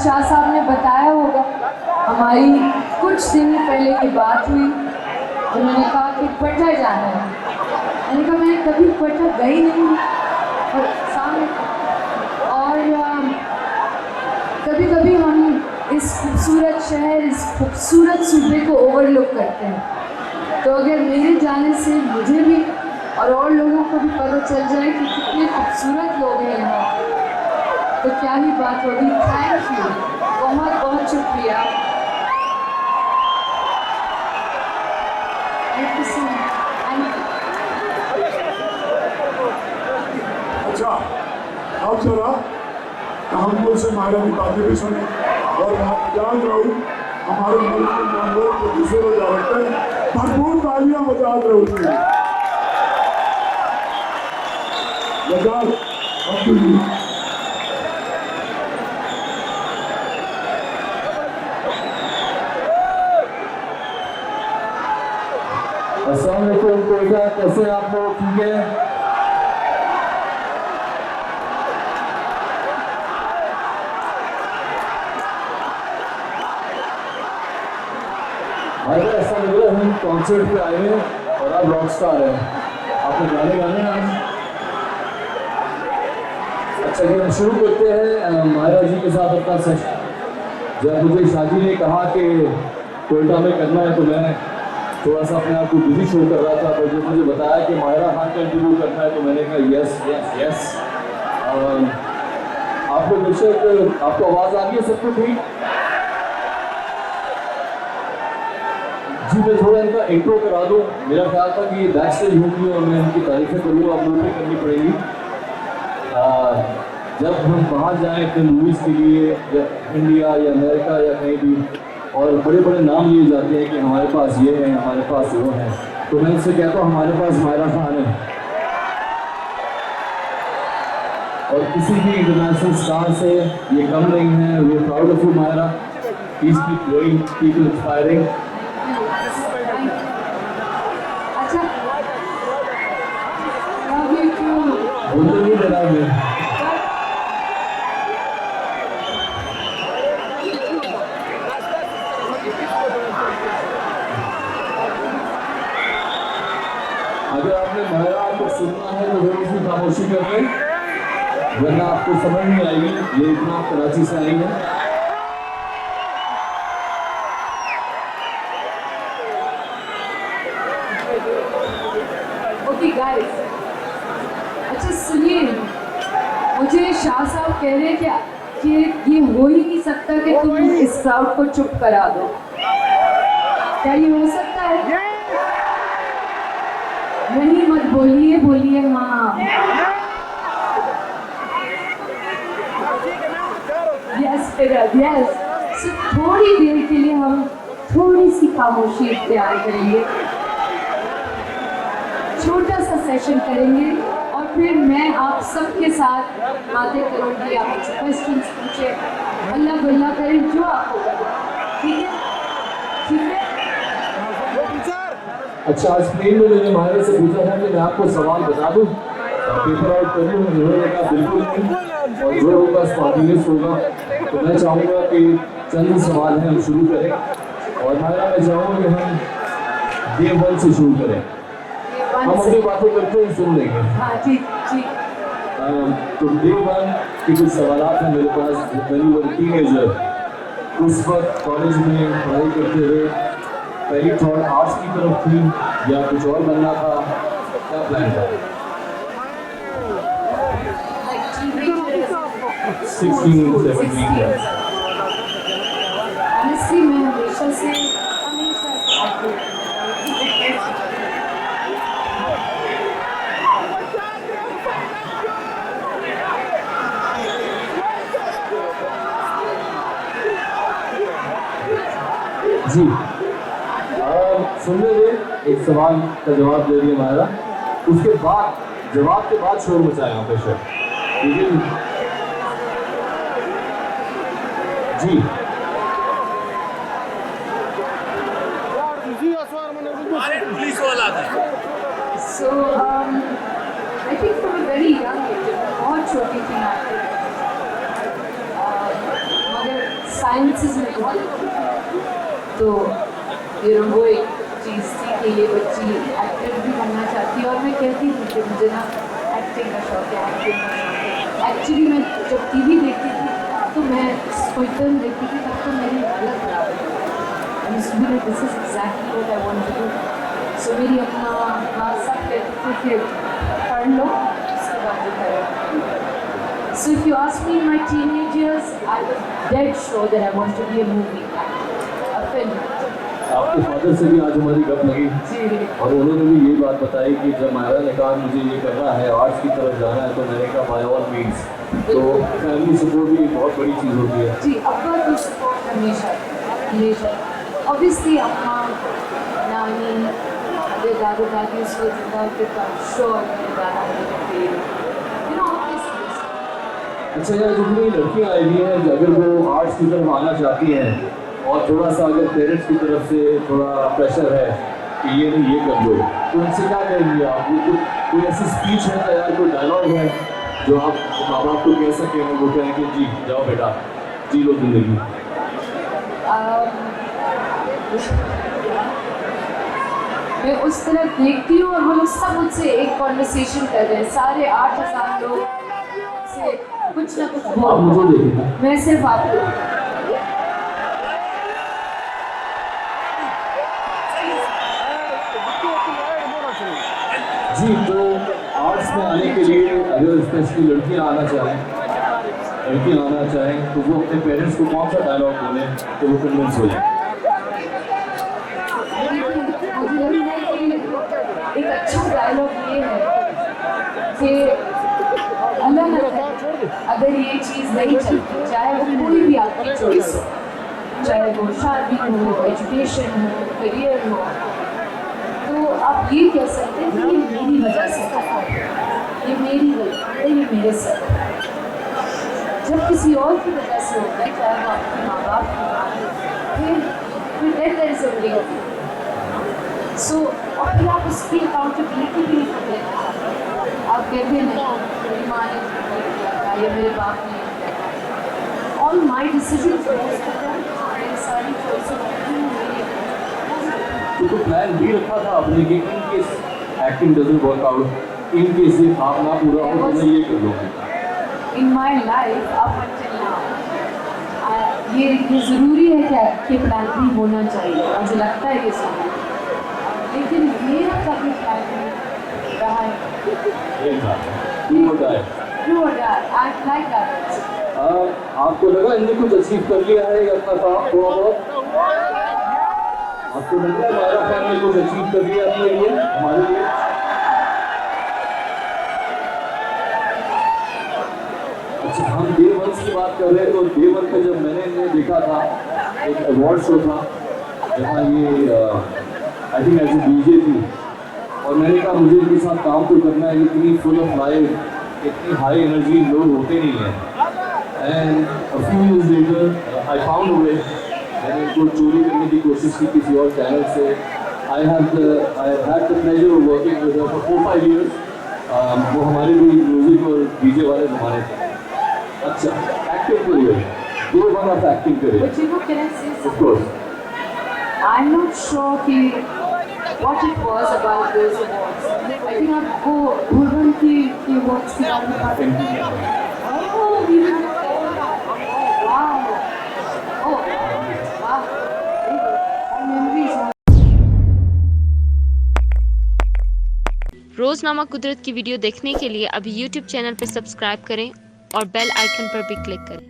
शाह साहब ने बताया होगा, हमारी कुछ दिन पहले की बात हुई। उन्होंने कहा कि क्वेटा जाना है। मैंने कहा मैं कभी क्वेटा गई नहीं हूँ और सामने, और कभी कभी हम इस खूबसूरत शहर, इस खूबसूरत सूबे को ओवरलुक करते हैं। तो अगर मेरे जाने से मुझे भी और लोगों को भी पता चल जाए कि कितने खूबसूरत लोग हैं यहाँ, तो क्या ही बात होगी। थैंक यू, बहुत बहुत शुक्रिया। अच्छा, अब जरा तहम्मुल से मायरा की बातें भी सुने और याद रहूँ हमारे मुल्क के नामवर प्रोड्यूसर और डायरेक्टर भरपूर तालियां बजा रहूँ। अस्सलाम वालेकुम कोयटा, कैसे आप लोग? ठीक है, हमें ऐसा लग रहा है हम कॉन्सर्ट पे आए हैं और आप रॉक स्टार हैं। आपने गाने गाने हैं आज। अच्छा जी, हम शुरू करते हैं मायरा जी के साथ अपना सेशन। जब मुझे शादी ने कहा कि कोयटा में करना है तो मैं थोड़ा सा अपने आप को बिजी शो कर रहा था, पर जब मुझे बताया कि मायरा खान का इंटरव्यू करना है तो मैंने कहा यस यस यस। आप लोग बेशक, आपको आवाज़ आ रही है सबको ठीक? जी, मैं थोड़ा इनका इंट्रो करा दूँ। मेरा ख्याल था कि ये बैक स्टेज होंगी और मैं इनकी तारीफें करूँगा, आप लोगों को करनी पड़ेगी। जब हम बाहर जाएँ अपने मूवीज़ के लिए, या इंडिया या अमेरिका या कहीं भी, और बड़े बड़े नाम लिए जाते हैं कि हमारे पास ये है, हमारे पास वो है, तो मैं उनसे कहता हूँ हमारे पास मायरा खान है। और किसी भी इंटरनेशनल स्टार से ये कम नहीं है। We are proud of you Myra, please keep going, keep inspiring. बोलते नहीं दे रहा मैं। अगर आपने मायरा को सुनना है तो थोड़ी सी खामोशी कर लें, वरना आपको समझ नहीं आएगी। ये इतना कराची से आई है। ओके गाइस, अच्छा सुनिए, मुझे शाह साहब कह रहे हैं क्या कि ये हो ही नहीं सकता कि तुम इस क्राउड को चुप करा दो। क्या ये हो सकता है? नहीं, मत बोलिए, बोलिए हाँ। Yes yes. सो थोड़ी देर के लिए हम थोड़ी सी खामोशी इख्तियार करेंगे, छोटा सा सेशन करेंगे और फिर मैं आप सबके साथ बातें करूँगी। आप मुझसे क्वेश्चंस पूछे, अल्लाह बल्ला करें जो आपको लगे। ठीक है, ठीक है। अच्छा, आज प्लेन में मैंने मायरा से पूछा था कि मैं आपको सवाल बता दूं, पेपर आउट कर दूं। उन्होंने कहा बिल्कुल नहीं, और जो होगा स्पॉन्टेनियस होगा। तो मैं चाहूँगा कि चंद सवाल हैं हम शुरू करें, और मायरा मैं चाहूँगा कि हम डे 1 से शुरू करें। हम अपनी बातें करते हैं, सुन लेंगे। हाँ ठीक ठीक। तो डे 1 के कुछ सवाल हैं मेरे पास। व्हेन यू वर टीनेजर, उस वक्त कॉलेज में पढ़ाई करते हुए पहली थॉट आर्ट्स की तरफ थी या कुछ और बनना था? क्या प्लान था? 16, 17 years. Honestly, मैं हमेशा से जी, सुन लीजिए, एक सवाल का जवाब दे दिया मायरा, उसके बाद जवाब के बाद शोर मचाया यहाँ पे सर, ठीक है जी। पुलिस वाला था। So I think from a very young age, बहुत छोटी थी मैं, मगर साइंसेस में बहुत, तो वो एक चीज़ थी कि ये बच्ची एक्टर भी बनना चाहती है। और मैं कहती थी कि मुझे ना एक्टिंग का शौक है, एक्टिंग का शौक है। एक्चुअली मैं जब टीवी देखती थी तो मैं कोई फिल्म देखती थी तब तो मेरी हालत खराब है। This is exactly what I want to do. So मेरी अपना क्लास सब कहते थे कि पढ़ लो, उसके बाद जो करो। So if you ask me in my teenage years, I was dead sure that I wanted to be a movie actor, a film actor. आपके फादर से भी आज हमारी गप लगी जी। और उन्होंने भी ये बात बताई कि जब मायरा ने कहा मुझे ये करना है, आर्ट्स की तरफ जाना है, तो मैंने कहा बाय ऑल मीन्स। तो फैमिली सपोर्ट भी एक बहुत बड़ी चीज़ होती है। जी, अब्बा की सपोर्ट हमेशा हमेशा। ऑब्वियसली अम्मा, नानी, मेरे दादा दादी उसको जिंदा होते तो श्योर मेरे दादा मेरे अच्छा यार, जितनी लड़कियाँ आई हुई हैं अगर वो आर्ट्स की तरफ आना चाहती हैं और थोड़ा सा अगर पेरेंट्स की तरफ से थोड़ा प्रेशर है कि ये नहीं ये कर लो, तो उनसे क्या कहेंगे आप? कोई ऐसी स्पीच है तैयार, कोई डायलॉग है जो आप माँ बाप को कह सकें और वो कहें कि जी जाओ बेटा जी लो जिंदगी? मैं उस तरफ देखती हूँ और वो लोग सब मुझसे एक कॉन्वर्सेशन कर रहे हैं, सारे 8,000 लोग से कुछ ना कुछ आप बोल। मुझे देखिए, मैं सिर्फ आपको जी। तो आर्ट्स में आने के लिए अगर स्पेशली लड़कियाँ आना चाहें तो वो अपने पेरेंट्स को कौन सा डायलॉग बोलें तो वो कन्विंस हो जाए? मुझे लगता है कि एक अच्छा डायलॉग ये है कि अल्लाह न करे अगर ये चीज़ नहीं चलती, चाहे वो कोई भी आपकी चॉइस हो, चाहे वो शादी हो, एजुकेशन हो, करियर हो, तो आप ये कह सकते हैं कि ये मेरी वजह से हुआ, ये मेरी गलती है, ये मेरे साथ। जब किसी और की वजह से होता है, चाहे वो आपके माँ बाप की बात हो, फिर there is a way of so, और फिर आप उसकी अकाउंटेबिलिटी भी नहीं लेते। आप कहते हैं मेरी माँ ने किया या मेरे बाप ने किया, ऑल माई डिसीजन मेरी सारी तो प्लान भी रखा था आपने कि in case acting doesn't work out, in case ये आप ना पूरा हो तो मैं ये कर लूँगी? In my life up until now ये ज़रूरी है क्या कि प्लान भी होना चाहिए, मुझे लगता है ये ज़रूरी, लेकिन मेरा कभी प्लान नहीं रहा है। आपको लगा इनने कुछ अचीव कर लिया है या अपना काम थोड़ा बहुत? आपको लग रहा है हमारा फैन ने कुछ अचीव कर लिया अपने लिए, हमारे लिए? अच्छा, हम डे वन की बात कर रहे हैं तो डे वन पे जब मैंने इन्हें देखा था, एक अवार्ड शो था जहाँ ये I think as a DJ थी, और मैंने कहा मुझे इनके साथ काम तो करना है, इतनी फुल ऑफ लाइफ, इतनी हाई एनर्जी लोग होते नहीं हैं। And a few years later I found a way, मैंने इनको चोरी करने की कोशिश की किसी और चैनल से। I had the pleasure of working with her for 4-5 years। वो हमारे भी म्यूजिक और डीजे वाले ज़माने थे। अच्छा, acting career, day one of acting career, But you know, can I say of something? Course. I'm not sure कि what it was about those awards. I think आपको भूरभन की awards के बारे में बात करनी है। Oh, we have wow. Oh, wow. Very good. Memories are रोज़नामा कुदरत की वीडियो देखने के लिए अभी YouTube चैनल पर सब्सक्राइब करें और बेल आइकन पर भी क्लिक करें।